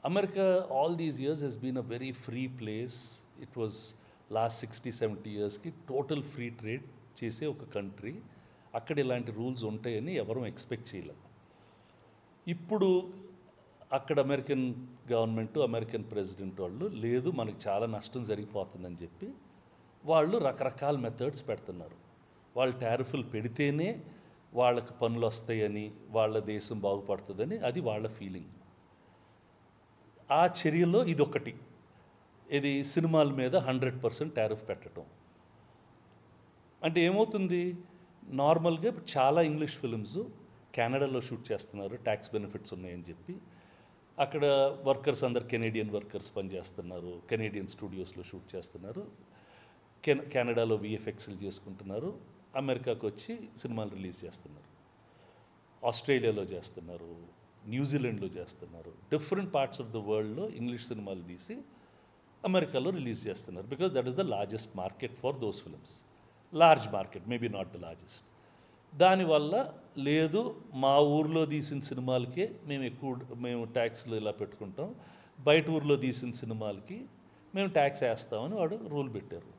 America all these years has been a very free place. It was last 60-70 yearsకి total free trade చేసే ఒక country. అక్కడ ఇలాంటి rules ఉంటాయని ఎవరూ ఎక్స్పెక్ట్ చేయలేదు. ఇప్పుడు అక్కడ అమెరికన్ గవర్నమెంట్, అమెరికన్ ప్రెసిడెంట్ వాళ్ళు లేదు మనకు చాలా నష్టం జరిగిపోతుందని చెప్పి వాళ్ళు రకరకాల మెథడ్స్ పెడుతున్నారు. వాళ్ళు టారిఫ్లు పెడితేనే వాళ్ళకి పనులు వస్తాయని, వాళ్ళ దేశం బాగుపడుతుందని అది వాళ్ళ ఫీలింగ్. ఆ చర్యలో ఇదొకటి. ఇది సినిమాల మీద 100% టారిఫ్ పెట్టడం. అంటే ఏమవుతుంది, నార్మల్గా చాలా ఇంగ్లీష్ ఫిల్మ్స్ కెనడాలో షూట్ చేస్తున్నారు, ట్యాక్స్ బెనిఫిట్స్ ఉన్నాయని చెప్పి. అక్కడ వర్కర్స్ అందరు కెనేడియన్ వర్కర్స్ పనిచేస్తున్నారు, కెనేడియన్ స్టూడియోస్లో షూట్ చేస్తున్నారు, కెనడాలో విఎఫ్ఎక్స్లు చేసుకుంటున్నారు, అమెరికాకు వచ్చి సినిమాలు రిలీజ్ చేస్తున్నారు, ఆస్ట్రేలియాలో చేస్తున్నారు, న్యూజిలాండ్లో చేస్తున్నారు. డిఫరెంట్ పార్ట్స్ ఆఫ్ ద వరల్డ్లో ఇంగ్లీష్ సినిమాలు తీసి అమెరికాలో రిలీజ్ చేస్తున్నారు. Because that is the largest market for those films. Large market, maybe not the largest. దానివల్ల లేదు మా ఊర్లో తీసిన సినిమాలకే మేము ట్యాక్స్లు ఇలా పెట్టుకుంటాం, బయట ఊర్లో తీసిన సినిమాలకి మేము ట్యాక్స్ వేస్తామని వాడు రూల్ పెట్టారు.